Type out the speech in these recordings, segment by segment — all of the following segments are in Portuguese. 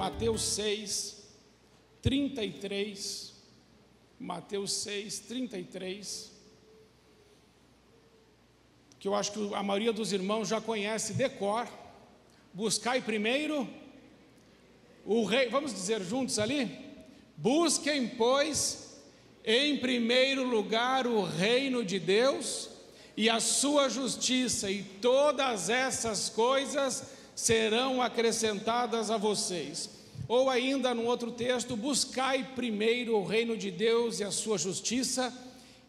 Mateus 6, 33. Mateus 6, 33. Que eu acho que a maioria dos irmãos já conhece de cor. Buscai primeiro o rei, vamos dizer juntos ali? Busquem, pois, em primeiro lugar o reino de Deus e a sua justiça, e todas essas coisas serão acrescentadas a vocês. Ou ainda no outro texto, buscai primeiro o reino de Deus e a sua justiça,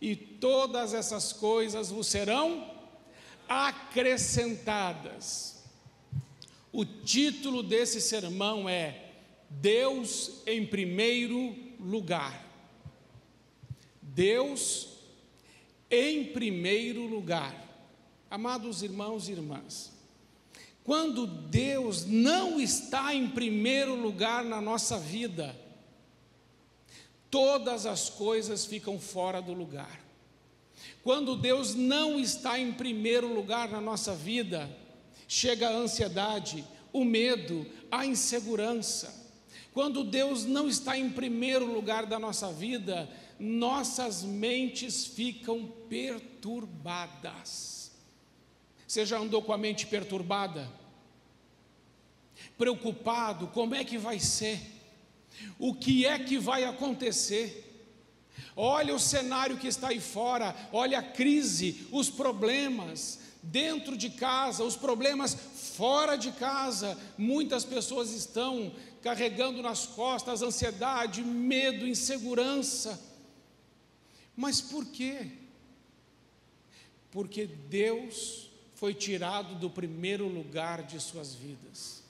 e todas essas coisas vos serão acrescentadas. O título desse sermão é Deus em primeiro lugar. Deus em primeiro lugar. Amados irmãos e irmãs, quando Deus não está em primeiro lugar na nossa vida, todas as coisas ficam fora do lugar. Quando Deus não está em primeiro lugar na nossa vida, chega a ansiedade, o medo, a insegurança. Quando Deus não está em primeiro lugar da nossa vida, nossas mentes ficam perturbadas. Você já andou com a mente perturbada? Preocupado, como é que vai ser? O que é que vai acontecer? Olha o cenário que está aí fora, olha a crise, os problemas dentro de casa, os problemas fora de casa. Muitas pessoas estão carregando nas costas ansiedade, medo, insegurança. Mas por quê? Porque Deus foi tirado do primeiro lugar de suas vidas.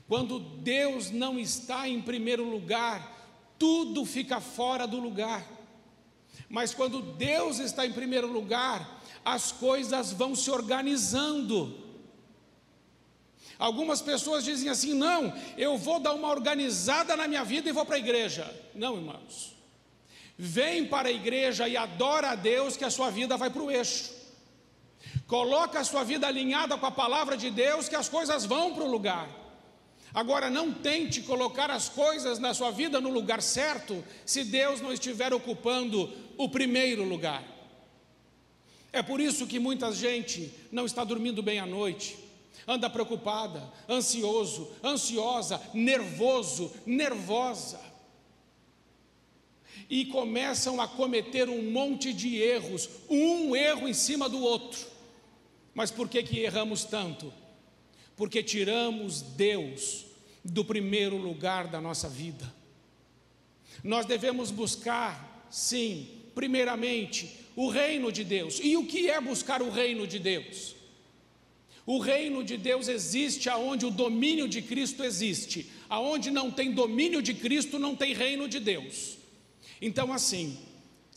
Quando Deus não está em primeiro lugar, tudo fica fora do lugar. Mas quando Deus está em primeiro lugar, as coisas vão se organizando. Algumas pessoas dizem assim: não, eu vou dar uma organizada na minha vida e vou para a igreja. Não, irmãos, vem para a igreja e adora a Deus, que a sua vida vai para o eixo. Coloca a sua vida alinhada com a palavra de Deus, que as coisas vão para o lugar. Agora, não tente colocar as coisas na sua vida no lugar certo, se Deus não estiver ocupando o primeiro lugar. É por isso que muita gente não está dormindo bem à noite, anda preocupada, ansioso, ansiosa, nervoso, nervosa, e começam a cometer um monte de erros, um erro em cima do outro. Mas por que erramos tanto? Porque tiramos Deus do primeiro lugar da nossa vida. Nós devemos buscar, sim, primeiramente, o reino de Deus. E o que é buscar o reino de Deus? O reino de Deus existe aonde o domínio de Cristo existe. Aonde não tem domínio de Cristo, não tem reino de Deus. Então, assim,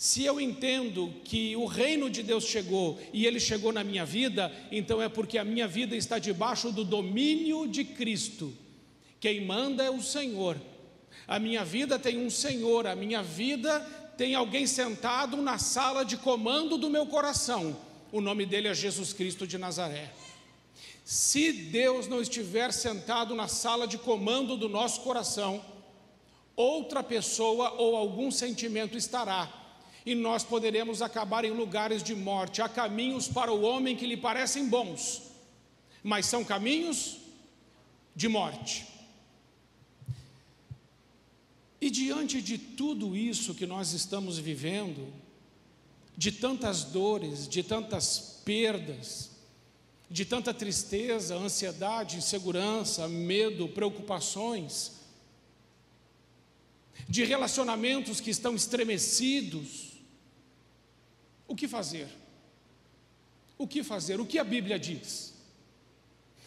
se eu entendo que o reino de Deus chegou e ele chegou na minha vida, então é porque a minha vida está debaixo do domínio de Cristo. Quem manda é o Senhor. A minha vida tem um Senhor, a minha vida tem alguém sentado na sala de comando do meu coração. O nome dele é Jesus Cristo de Nazaré. Se Deus não estiver sentado na sala de comando do nosso coração, outra pessoa ou algum sentimento estará, e nós poderemos acabar em lugares de morte. Há caminhos para o homem que lhe parecem bons, mas são caminhos de morte. E diante de tudo isso que nós estamos vivendo, de tantas dores, de tantas perdas, de tanta tristeza, ansiedade, insegurança, medo, preocupações, de relacionamentos que estão estremecidos, o que fazer? O que fazer? O que a Bíblia diz?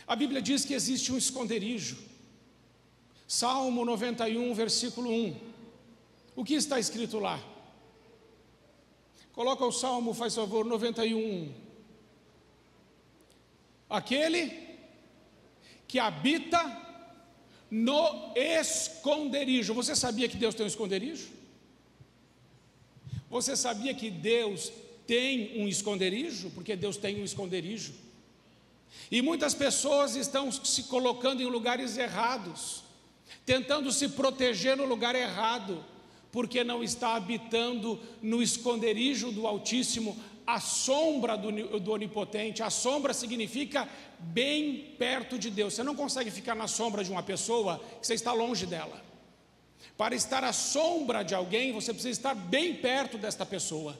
A Bíblia diz que existe um esconderijo. Salmo 91, versículo 1. O que está escrito lá? Coloca o Salmo, faz favor, 91. Aquele que habita no esconderijo. Você sabia que Deus tem um esconderijo? Você sabia que Deus tem um esconderijo? Porque Deus tem um esconderijo. E muitas pessoas estão se colocando em lugares errados. tentando se proteger no lugar errado, porque não está habitando no esconderijo do Altíssimo, a sombra do Onipotente. A sombra significa bem perto de Deus. Você não consegue ficar na sombra de uma pessoa que você está longe dela. Para estar à sombra de alguém, você precisa estar bem perto desta pessoa.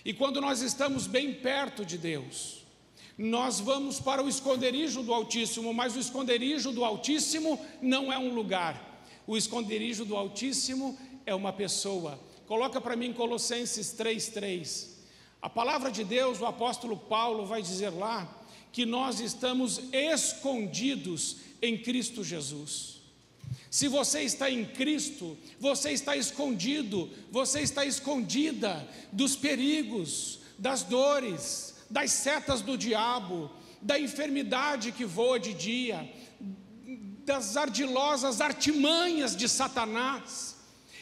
E quando nós estamos bem perto de Deus, nós vamos para o esconderijo do Altíssimo, mas o esconderijo do Altíssimo não é um lugar. O esconderijo do Altíssimo é uma pessoa. Coloca para mim Colossenses 3:3. A palavra de Deus, o apóstolo Paulo vai dizer lá que nós estamos escondidos em Cristo Jesus. Se você está em Cristo, você está escondido, você está escondida dos perigos, das dores, das setas do diabo, da enfermidade que voa de dia, das ardilosas artimanhas de Satanás.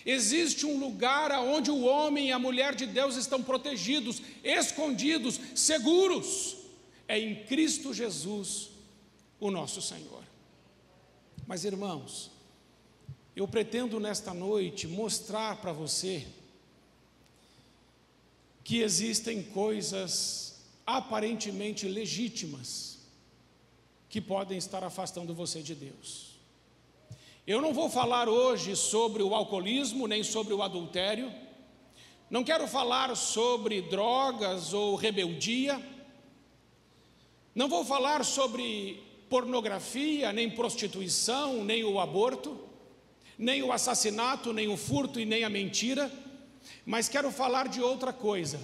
Existe um lugar onde o homem e a mulher de Deus estão protegidos, escondidos, seguros. É em Cristo Jesus, o nosso Senhor. Mas, irmãos, eu pretendo nesta noite mostrar para você que existem coisas aparentemente legítimas que podem estar afastando você de Deus. Eu não vou falar hoje sobre o alcoolismo, nem sobre o adultério. Não quero falar sobre drogas ou rebeldia. Não vou falar sobre pornografia, nem prostituição, nem o aborto, nem o assassinato, nem o furto e nem a mentira. Mas quero falar de outra coisa,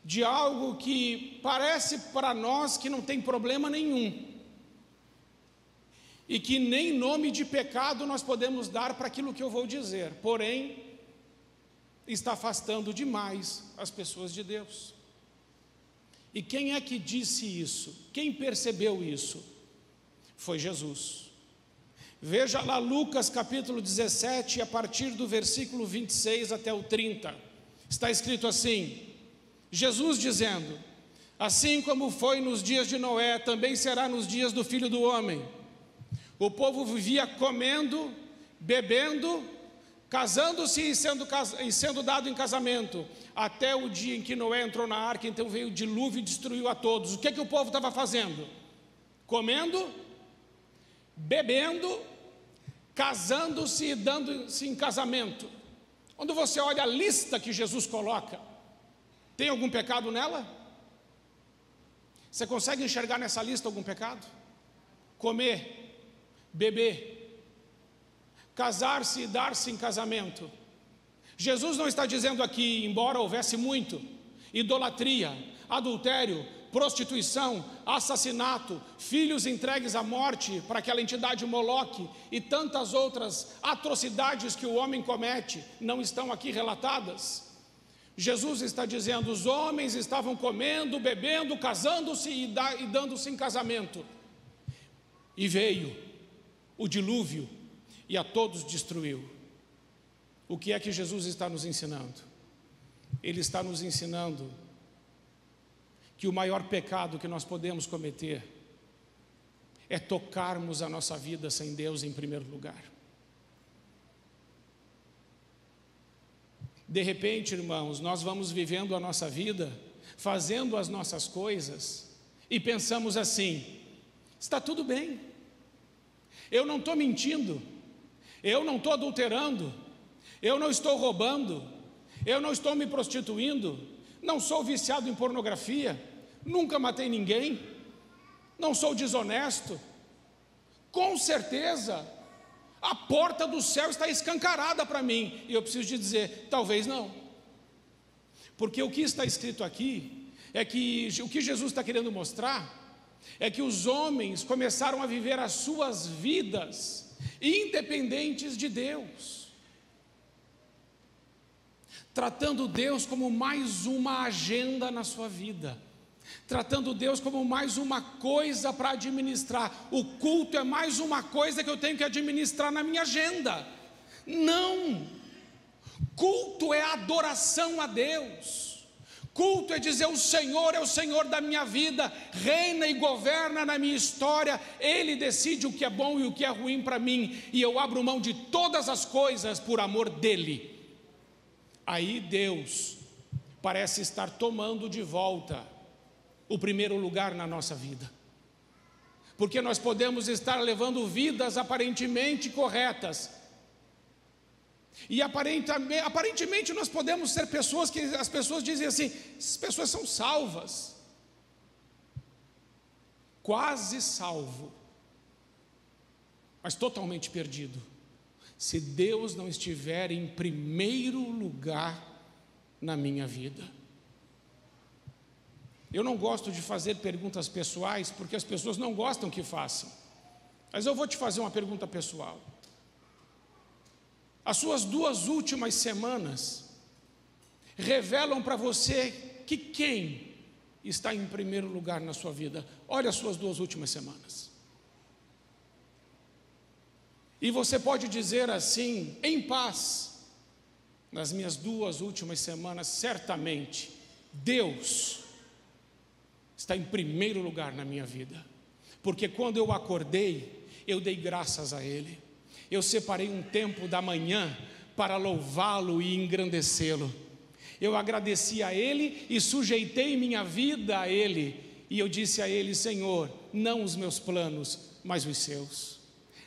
de algo que parece para nós que não tem problema nenhum, e que nem nome de pecado nós podemos dar para aquilo que eu vou dizer, porém, está afastando demais as pessoas de Deus. E quem é que disse isso? Quem percebeu isso? Foi Jesus. Veja lá Lucas capítulo 17, a partir do versículo 26 até o 30, está escrito assim, Jesus dizendo: assim como foi nos dias de Noé, também será nos dias do Filho do Homem. O povo vivia comendo, bebendo, casando-se e sendo dado em casamento, até o dia em que Noé entrou na arca. Então veio o dilúvio e destruiu a todos. O que o povo estava fazendo? Comendo, bebendo, casando-se e dando-se em casamento. Quando você olha a lista que Jesus coloca, tem algum pecado nela? Você consegue enxergar nessa lista algum pecado? Comer, beber, casar-se e dar-se em casamento. Jesus não está dizendo aqui, embora houvesse muito, idolatria, adultério, prostituição, assassinato, filhos entregues à morte para aquela entidade Moloque e tantas outras atrocidades que o homem comete, não estão aqui relatadas. Jesus está dizendo, os homens estavam comendo, bebendo, casando-se e dando-se em casamento. E veio o dilúvio e a todos destruiu. O que é que Jesus está nos ensinando? Ele está nos ensinando que o maior pecado que nós podemos cometer é tocarmos a nossa vida sem Deus em primeiro lugar. De repente, irmãos, nós vamos vivendo a nossa vida, fazendo as nossas coisas e pensamos assim, está tudo bem, eu não estou mentindo, eu não estou adulterando, eu não estou roubando, eu não estou me prostituindo, não sou viciado em pornografia, nunca matei ninguém, não sou desonesto. Com certeza, a porta do céu está escancarada para mim, e eu preciso te dizer, talvez não. Porque o que está escrito aqui, é que o que Jesus está querendo mostrar, é que os homens começaram a viver as suas vidas, independentes de Deus, tratando Deus como mais uma agenda na sua vida, tratando Deus como mais uma coisa para administrar. O culto é mais uma coisa que eu tenho que administrar na minha agenda. Não, culto é adoração a Deus, Culto é dizer: o Senhor é o Senhor da minha vida, reina e governa na minha história, Ele decide o que é bom e o que é ruim para mim, e eu abro mão de todas as coisas por amor dEle. Aí Deus parece estar tomando de volta o primeiro lugar na nossa vida, porque nós podemos estar levando vidas aparentemente corretas, e aparentemente nós podemos ser pessoas que as pessoas dizem assim: essas pessoas são salvas, quase salvo, mas totalmente perdido, se Deus não estiver em primeiro lugar na minha vida. Eu não gosto de fazer perguntas pessoais, porque as pessoas não gostam que façam, mas eu vou te fazer uma pergunta pessoal. As suas 2 últimas semanas revelam para você que quem está em primeiro lugar na sua vida? Olha as suas 2 últimas semanas. E você pode dizer assim, em paz: nas minhas 2 últimas semanas, certamente Deus está em primeiro lugar na minha vida, porque quando eu acordei, eu dei graças a Ele. Eu separei um tempo da manhã para louvá-lo e engrandecê-lo. Eu agradeci a Ele e sujeitei minha vida a Ele. E eu disse a Ele: Senhor, não os meus planos, mas os seus.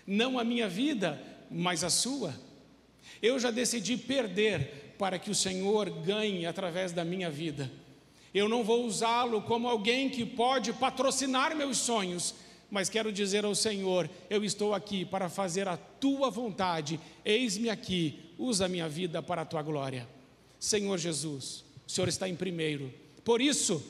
Não a minha vida, mas a sua. Eu já decidi perder para que o Senhor ganhe através da minha vida. Eu não vou usá-lo como alguém que pode patrocinar meus sonhos, mas quero dizer ao Senhor: eu estou aqui para fazer a tua vontade, eis-me aqui, usa a minha vida para a tua glória. Senhor Jesus, o Senhor está em primeiro, por isso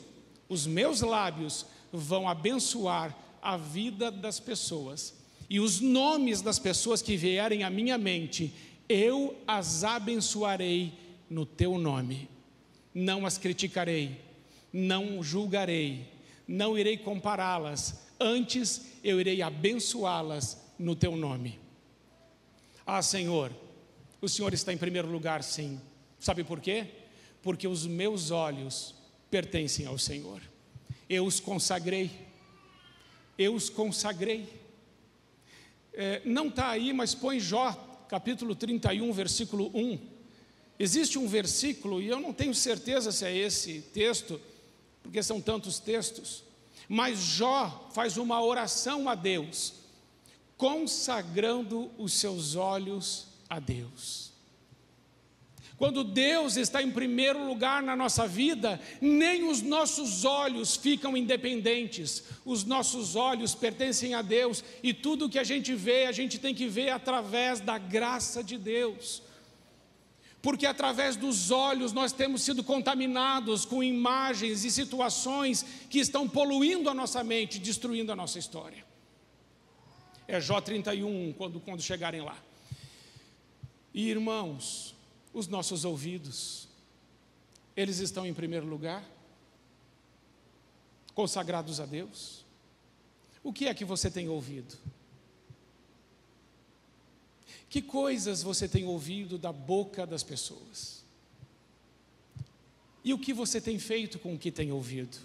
os meus lábios vão abençoar a vida das pessoas, e os nomes das pessoas que vierem à minha mente, eu as abençoarei no teu nome. Não as criticarei, não julgarei, não irei compará-las, antes eu irei abençoá-las no teu nome. Ah, Senhor, o Senhor está em primeiro lugar, sim. Sabe por quê? Porque os meus olhos pertencem ao Senhor. Eu os consagrei. Não está aí, mas põe Jó, capítulo 31, versículo 1. Existe um versículo, e eu não tenho certeza se é esse texto, porque são tantos textos, mas Jó faz uma oração a Deus, consagrando os seus olhos a Deus. Quando Deus está em primeiro lugar na nossa vida, nem os nossos olhos ficam independentes, os nossos olhos pertencem a Deus, e tudo que a gente vê, a gente tem que ver através da graça de Deus. Porque através dos olhos nós temos sido contaminados com imagens e situações que estão poluindo a nossa mente, destruindo a nossa história. É Jó 31, quando chegarem lá. E irmãos, os nossos ouvidos, eles estão em primeiro lugar, consagrados a Deus. O que é que você tem ouvido? Que coisas você tem ouvido da boca das pessoas? E o que você tem feito com o que tem ouvido?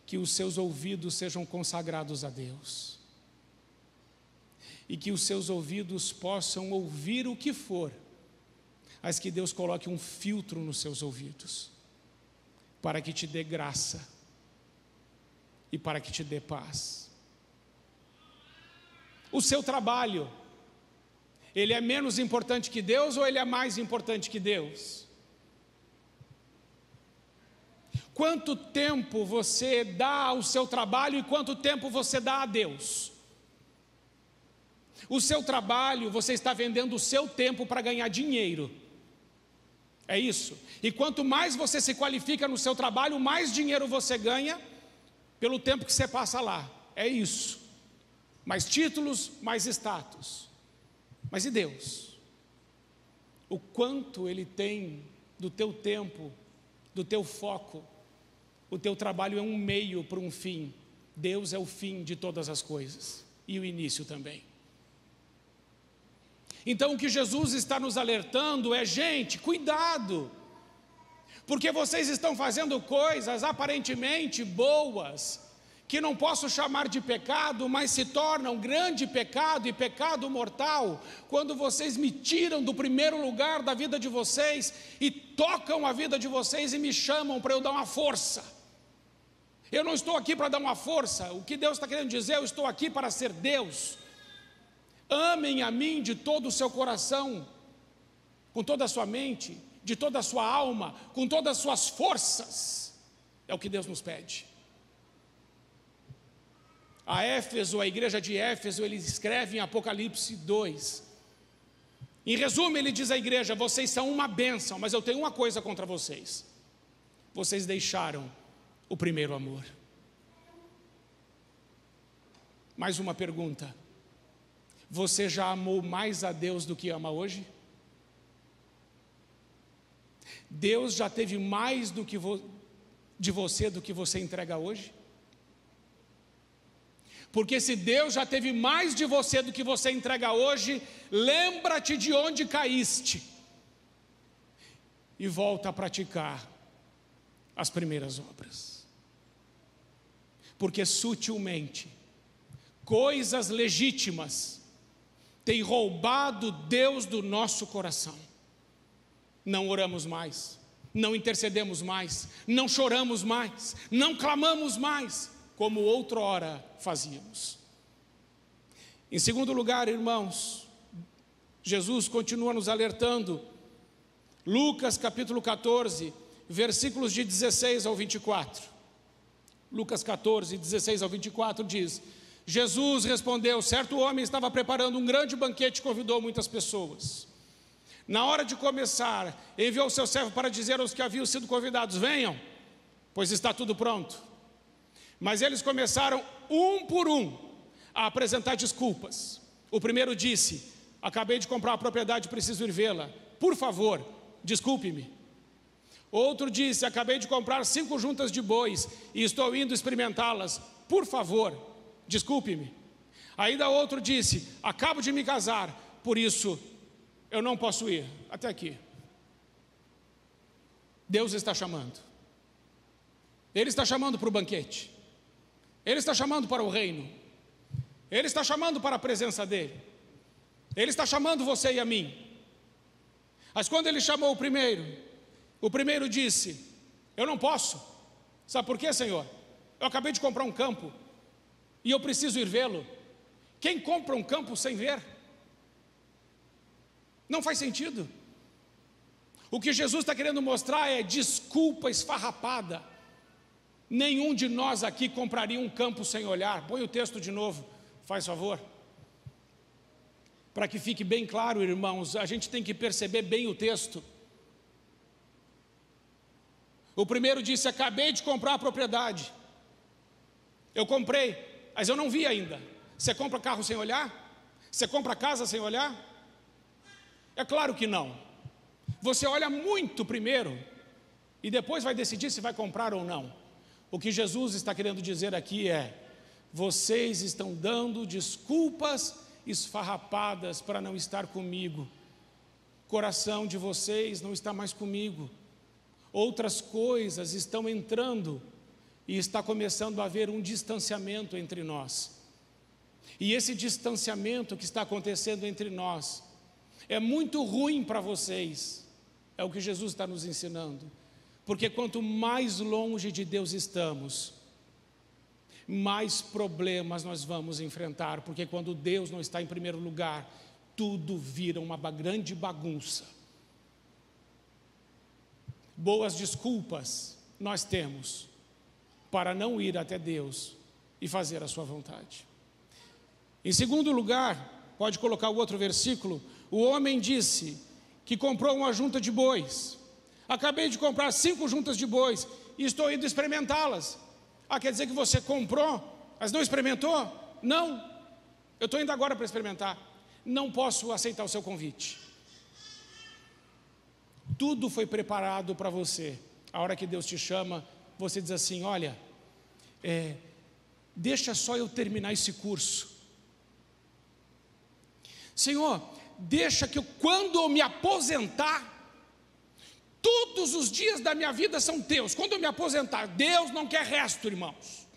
Que os seus ouvidos sejam consagrados a Deus, e que os seus ouvidos possam ouvir o que for, mas que Deus coloque um filtro nos seus ouvidos, para que te dê graça e para que te dê paz. O seu trabalho, ele é menos importante que Deus ou ele é mais importante que Deus? Quanto tempo você dá ao seu trabalho e quanto tempo você dá a Deus? O seu trabalho, você está vendendo o seu tempo para ganhar dinheiro, é isso. E quanto mais você se qualifica no seu trabalho, mais dinheiro você ganha pelo tempo que você passa lá, é isso. Mais títulos, mais status. Mas e Deus? O quanto Ele tem do teu tempo, do teu foco? O teu trabalho é um meio para um fim. Deus é o fim de todas as coisas, e o início também. Então o que Jesus está nos alertando é: gente, cuidado. porque vocês estão fazendo coisas aparentemente boas, que não posso chamar de pecado, mas se tornam grande pecado e pecado mortal, quando vocês me tiram do primeiro lugar da vida de vocês e tocam a vida de vocês e me chamam para eu dar uma força. Eu não estou aqui para dar uma força, o que Deus está querendo dizer, eu estou aqui para ser Deus. Amem a mim de todo o seu coração, com toda a sua mente, de toda a sua alma, com todas as suas forças, é o que Deus nos pede. A Éfeso, a igreja de Éfeso, ele escreve em Apocalipse 2. Em resumo, ele diz à igreja: vocês são uma bênção, mas eu tenho uma coisa contra vocês: vocês deixaram o primeiro amor. Mais uma pergunta: você já amou mais a Deus do que ama hoje? Deus já teve mais de você do que você entrega hoje? Porque se Deus já teve mais de você do que você entrega hoje, lembra-te de onde caíste e volta a praticar as primeiras obras. Porque sutilmente, coisas legítimas têm roubado Deus do nosso coração. Não oramos mais, não intercedemos mais, não choramos mais, não clamamos mais, como outrora fazíamos. Em segundo lugar, irmãos, Jesus continua nos alertando. Lucas capítulo 14, versículos de 16 ao 24. Lucas 14, 16 ao 24 diz: Jesus respondeu: certo homem estava preparando um grande banquete e convidou muitas pessoas. Na hora de começar, enviou seu servo para dizer aos que haviam sido convidados: venham, pois está tudo pronto. Mas eles começaram, um por um, a apresentar desculpas. O primeiro disse: acabei de comprar uma propriedade, preciso ir vê-la, por favor, desculpe-me. Outro disse: acabei de comprar 5 juntas de bois e estou indo experimentá-las, por favor, desculpe-me. Ainda outro disse: acabo de me casar, por isso eu não posso ir. Até aqui. Deus está chamando. Ele está chamando para o banquete. Ele está chamando para o reino. Ele está chamando para a presença dele. Ele está chamando você e a mim. Mas quando ele chamou o primeiro disse: eu não posso. Sabe por quê, Senhor? Eu acabei de comprar um campo e eu preciso ir vê-lo. Quem compra um campo sem ver? Não faz sentido. O que Jesus está querendo mostrar é desculpa esfarrapada. Nenhum de nós aqui compraria um campo sem olhar. Põe o texto de novo, faz favor. Para que fique bem claro, irmãos, a gente tem que perceber bem o texto. O primeiro disse: acabei de comprar a propriedade. Eu comprei, mas eu não vi ainda. Você compra carro sem olhar? Você compra casa sem olhar? É claro que não. Você olha muito primeiro e depois vai decidir se vai comprar ou não. O que Jesus está querendo dizer aqui é: vocês estão dando desculpas esfarrapadas para não estar comigo. O coração de vocês não está mais comigo. Outras coisas estão entrando e está começando a haver um distanciamento entre nós. E esse distanciamento que está acontecendo entre nós é muito ruim para vocês. É o que Jesus está nos ensinando. Porque quanto mais longe de Deus estamos, mais problemas nós vamos enfrentar. Porque quando Deus não está em primeiro lugar, tudo vira uma grande bagunça. Boas desculpas nós temos para não ir até Deus e fazer a sua vontade. Em segundo lugar, pode colocar o outro versículo. O homem disse que comprou uma junta de bois. Acabei de comprar 5 juntas de bois e estou indo experimentá-las. Quer dizer que você comprou, mas não experimentou? Não, eu estou indo agora para experimentar. Não posso aceitar o seu convite. Tudo foi preparado para você. A hora que Deus te chama, você diz assim: olha, deixa só eu terminar esse curso. Senhor, deixa que quando eu me aposentar, tudo todos os dias da minha vida são teus. Quando eu me aposentar, Deus não quer resto, irmãos.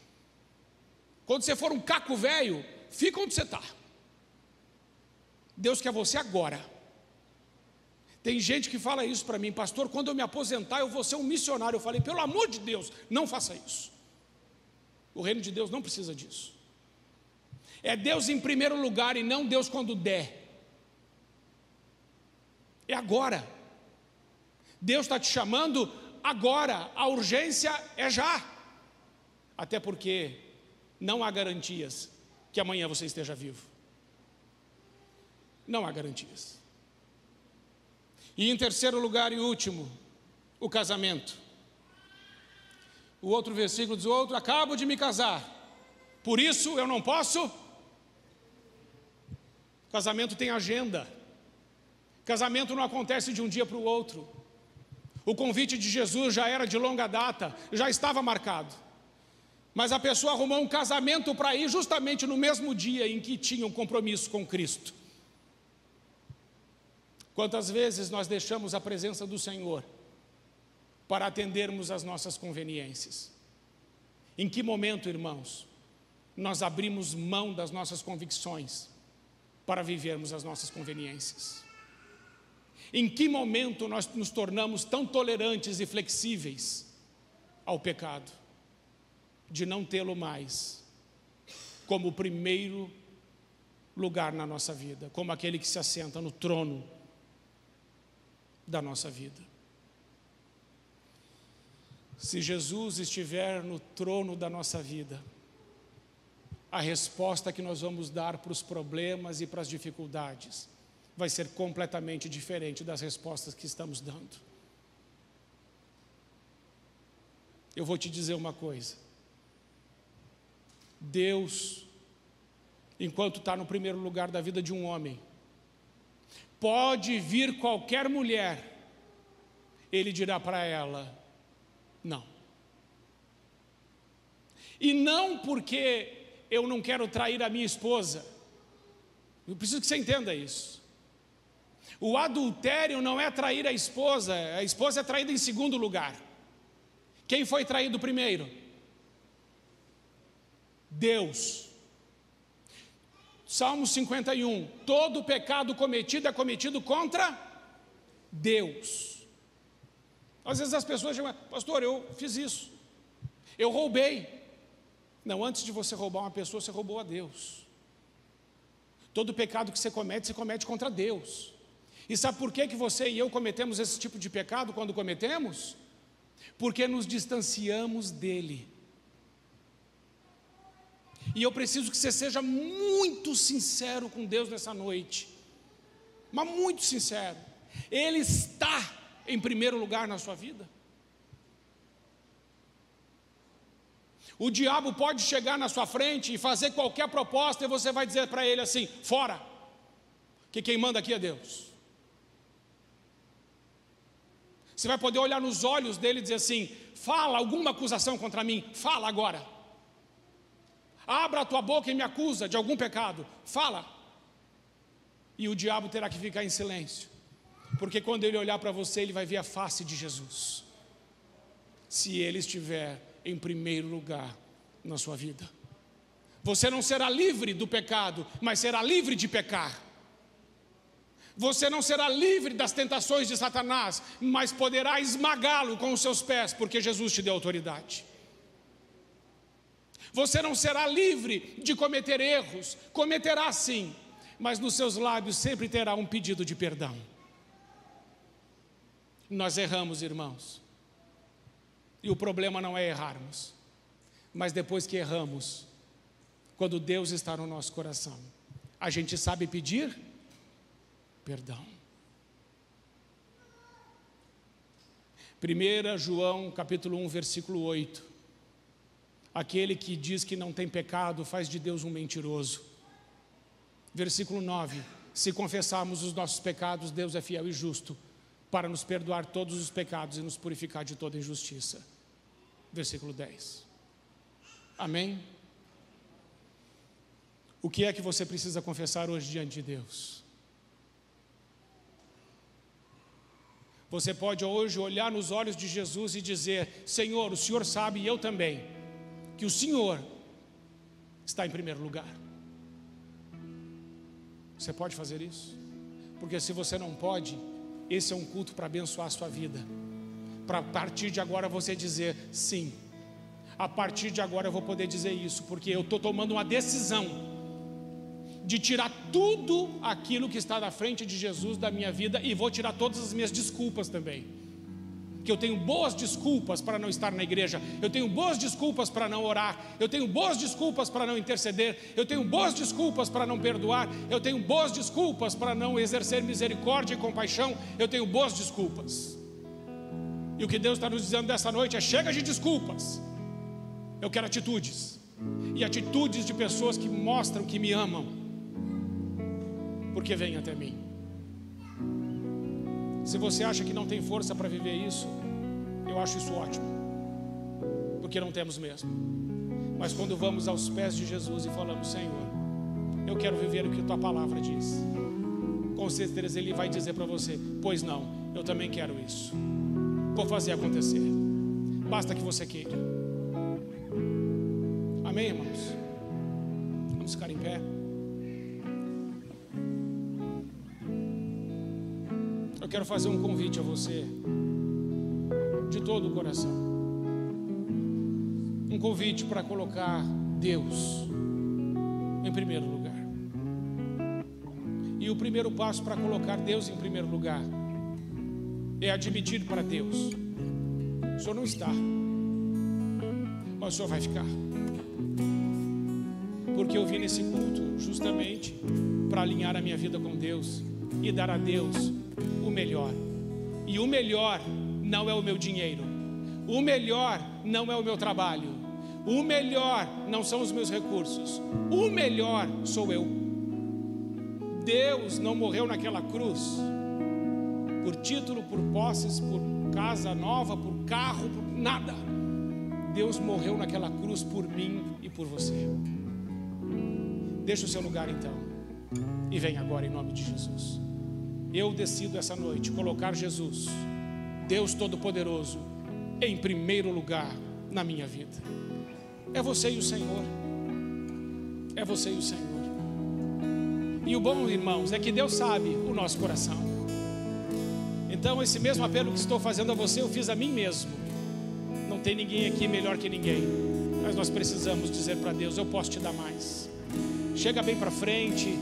Quando você for um caco velho, fica onde você está. Deus quer você agora. Tem gente que fala isso para mim: pastor, quando eu me aposentar eu vou ser um missionário. Eu falei: pelo amor de Deus, não faça isso. O reino de Deus não precisa disso. É Deus em primeiro lugar e não Deus quando der. É agora. Deus está te chamando agora. A urgência é já. Até porque não há garantias que amanhã você esteja vivo. Não há garantias. E em terceiro lugar e último, o casamento. O outro versículo diz: acabo de me casar, por isso eu não posso. Casamento tem agenda. Casamento não acontece de um dia para o outro. O convite de Jesus já era de longa data, já estava marcado. Mas a pessoa arrumou um casamento para ir justamente no mesmo dia em que tinha um compromisso com Cristo. Quantas vezes nós deixamos a presença do Senhor para atendermos às nossas conveniências? Em que momento, irmãos, nós abrimos mão das nossas convicções para vivermos as nossas conveniências? Em que momento nós nos tornamos tão tolerantes e flexíveis ao pecado, de não tê-lo mais como o primeiro lugar na nossa vida, como aquele que se assenta no trono da nossa vida? Se Jesus estiver no trono da nossa vida, a resposta que nós vamos dar para os problemas e para as dificuldades vai ser completamente diferente das respostas que estamos dando. Eu vou te dizer uma coisa: Deus, enquanto está no primeiro lugar da vida de um homem, pode vir qualquer mulher, Ele dirá para ela: não. E não porque eu não quero trair a minha esposa. Eu preciso que você entenda isso. O adultério não é trair a esposa é traída em segundo lugar. Quem foi traído primeiro? Deus. Salmo 51, todo pecado cometido é cometido contra Deus. Às vezes as pessoas dizem: pastor, eu fiz isso, eu roubei. Não, antes de você roubar uma pessoa, você roubou a Deus. Todo pecado que você comete contra Deus. E sabe por que você e eu cometemos esse tipo de pecado quando cometemos? Porque nos distanciamos dEle. E eu preciso que você seja muito sincero com Deus nessa noite, mas muito sincero. Ele está em primeiro lugar na sua vida? O diabo pode chegar na sua frente e fazer qualquer proposta, e você vai dizer para ele assim: fora, que quem manda aqui é Deus. Você vai poder olhar nos olhos dele e dizer assim: fala alguma acusação contra mim, fala agora. Abra a tua boca e me acusa de algum pecado, fala. E o diabo terá que ficar em silêncio, porque quando ele olhar para você, ele vai ver a face de Jesus, se ele estiver em primeiro lugar na sua vida. Você não será livre do pecado, mas será livre de pecar. Você não será livre das tentações de Satanás, mas poderá esmagá-lo com os seus pés, porque Jesus te deu autoridade. Você não será livre de cometer erros, cometerá sim, mas nos seus lábios sempre terá um pedido de perdão. Nós erramos, irmãos, e o problema não é errarmos, mas depois que erramos, quando Deus está no nosso coração, a gente sabe pedir perdão. 1 João capítulo 1, versículo 8. Aquele que diz que não tem pecado faz de Deus um mentiroso. Versículo 9. Se confessarmos os nossos pecados, Deus é fiel e justo para nos perdoar todos os pecados e nos purificar de toda injustiça. Versículo 10. Amém? O que é que você precisa confessar hoje diante de Deus? Você pode hoje olhar nos olhos de Jesus e dizer: Senhor, o Senhor sabe e eu também, que o Senhor está em primeiro lugar. Você pode fazer isso? Porque se você não pode, esse é um culto para abençoar a sua vida, para a partir de agora você dizer: sim, a partir de agora eu vou poder dizer isso, porque eu estou tomando uma decisão de tirar tudo aquilo que está na frente de Jesus da minha vida, e vou tirar todas as minhas desculpas também, que eu tenho boas desculpas para não estar na igreja, eu tenho boas desculpas para não orar, eu tenho boas desculpas para não interceder, eu tenho boas desculpas para não perdoar, eu tenho boas desculpas para não exercer misericórdia e compaixão, eu tenho boas desculpas. E o que Deus está nos dizendo dessa noite é: chega de desculpas, eu quero atitudes, e atitudes de pessoas que mostram que me amam, porque vem até mim. Se você acha que não tem força para viver isso, eu acho isso ótimo, porque não temos mesmo. Mas quando vamos aos pés de Jesus e falamos: Senhor, eu quero viver o que tua palavra diz, com certeza Ele vai dizer para você: pois não, eu também quero isso, vou fazer acontecer, basta que você queira. Amém, irmãos? Vamos ficar em pé. Eu quero fazer um convite a você, de todo o coração, um convite para colocar Deus em primeiro lugar. E o primeiro passo para colocar Deus em primeiro lugar é admitir para Deus: o Senhor não está, mas o Senhor vai ficar, porque eu vim nesse culto justamente para alinhar a minha vida com Deus e dar a Deus o melhor. E o melhor não é o meu dinheiro, o melhor não é o meu trabalho, o melhor não são os meus recursos, o melhor sou eu. Deus não morreu naquela cruz por título, por posses, por casa nova, por carro, por nada. Deus morreu naquela cruz por mim e por você. Deixa o seu lugar então e vem agora em nome de Jesus. Eu decido essa noite colocar Jesus, Deus Todo-Poderoso, em primeiro lugar na minha vida. É você e o Senhor. É você e o Senhor. E o bom, irmãos, é que Deus sabe o nosso coração. Então esse mesmo apelo que estou fazendo a você, eu fiz a mim mesmo. Não tem ninguém aqui melhor que ninguém, mas nós precisamos dizer para Deus: eu posso te dar mais. Chega bem para frente,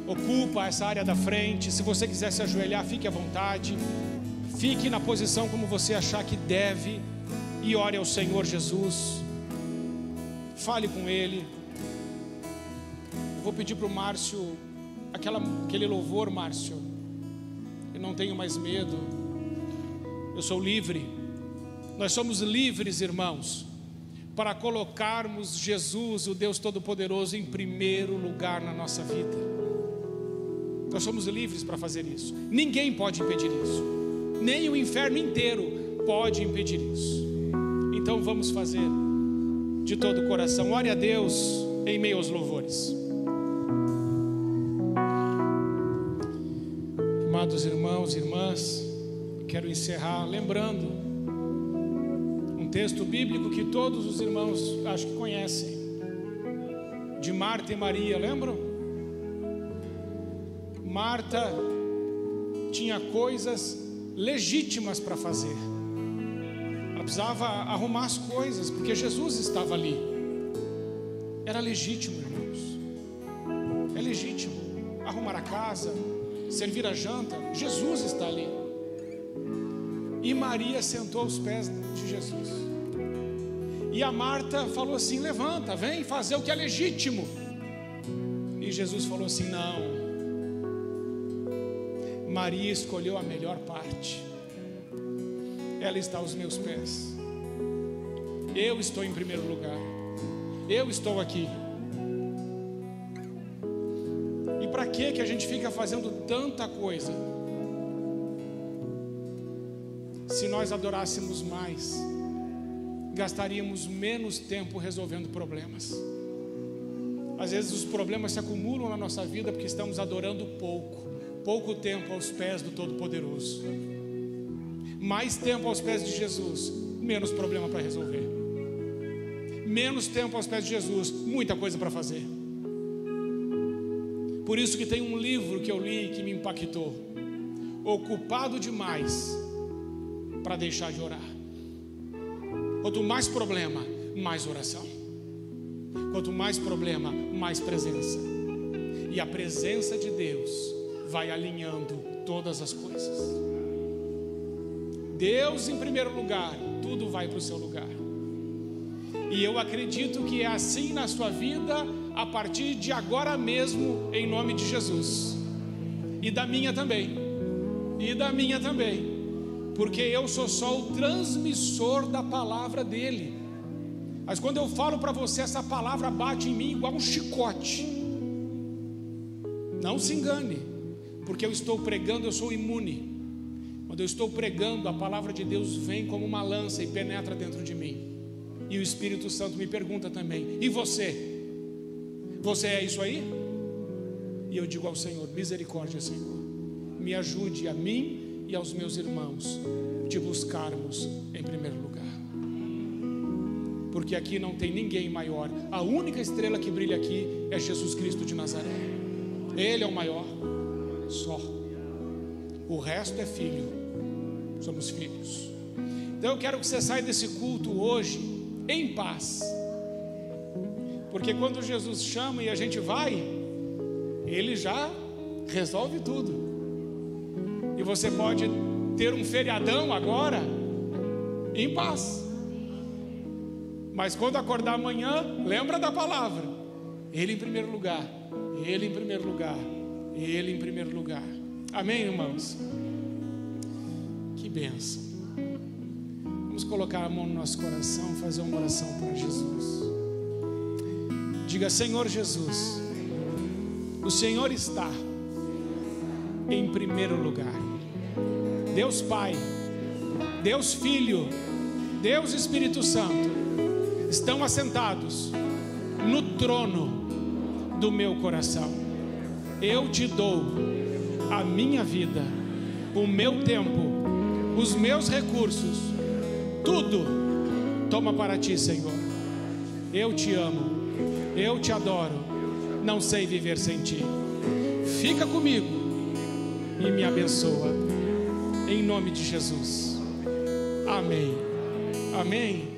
ocupa essa área da frente. Se você quiser se ajoelhar, fique à vontade, fique na posição como você achar que deve, e ore ao Senhor Jesus, fale com Ele. Eu vou pedir para o Márcio aquele louvor. Márcio, eu não tenho mais medo, eu sou livre. Nós somos livres, irmãos, para colocarmos Jesus, o Deus Todo-Poderoso, em primeiro lugar na nossa vida. Nós somos livres para fazer isso. Ninguém pode impedir isso, nem o inferno inteiro pode impedir isso. Então vamos fazer de todo o coração. Ore a Deus em meio aos louvores. Amados irmãos e irmãs, quero encerrar lembrando um texto bíblico que todos os irmãos acho que conhecem, de Marta e Maria, lembram? Marta tinha coisas legítimas para fazer, ela precisava arrumar as coisas, porque Jesus estava ali. Era legítimo, irmãos, é legítimo arrumar a casa, servir a janta. Jesus está ali. E Maria sentou aos pés de Jesus, e a Marta falou assim: levanta, vem fazer o que é legítimo. E Jesus falou assim: não, Maria escolheu a melhor parte, ela está aos meus pés. Eu estou em primeiro lugar, eu estou aqui. E para que a gente fica fazendo tanta coisa, se nós adorássemos mais, gastaríamos menos tempo resolvendo problemas. Às vezes os problemas se acumulam na nossa vida porque estamos adorando pouco tempo aos pés do Todo-Poderoso. mais tempo aos pés de Jesus, menos problema para resolver. Menos tempo aos pés de Jesus, muita coisa para fazer. Por isso que tem um livro que eu li que me impactou: Ocupado Demais para Deixar de Orar. Quanto mais problema, mais oração. Quanto mais problema, mais presença. E a presença de Deus vai alinhando todas as coisas. Deus em primeiro lugar, tudo vai para o seu lugar. E eu acredito que é assim na sua vida, a partir de agora mesmo, em nome de Jesus. E da minha também. E da minha também. Porque eu sou só o transmissor da palavra dele. Mas quando eu falo para você, essa palavra bate em mim igual um chicote. Não se engane, porque eu estou pregando, eu sou imune. Quando eu estou pregando, a palavra de Deus vem como uma lança e penetra dentro de mim. E o Espírito Santo me pergunta também: e você? Você é isso aí? E eu digo ao Senhor: misericórdia, Senhor, me ajude a mim e aos meus irmãos te buscarmos em primeiro lugar. Porque aqui não tem ninguém maior. A única estrela que brilha aqui é Jesus Cristo de Nazaré. Ele é o maior, só. O resto é filho. Somos filhos. Então eu quero que você saia desse culto hoje em paz. Porque quando Jesus chama e a gente vai, Ele já resolve tudo. E você pode ter um feriadão agora em paz. Mas quando acordar amanhã, lembra da palavra: Ele em primeiro lugar, Ele em primeiro lugar, Ele em primeiro lugar. Amém, irmãos? Que bênção. Vamos colocar a mão no nosso coração, fazer uma oração para Jesus. Diga: Senhor Jesus, o Senhor está em primeiro lugar. Deus Pai, Deus Filho, Deus Espírito Santo estão assentados no trono do meu coração. Eu te dou a minha vida, o meu tempo, os meus recursos, tudo toma para ti, Senhor. Eu te amo, eu te adoro, não sei viver sem ti. Fica comigo e me abençoa, em nome de Jesus. Amém. Amém.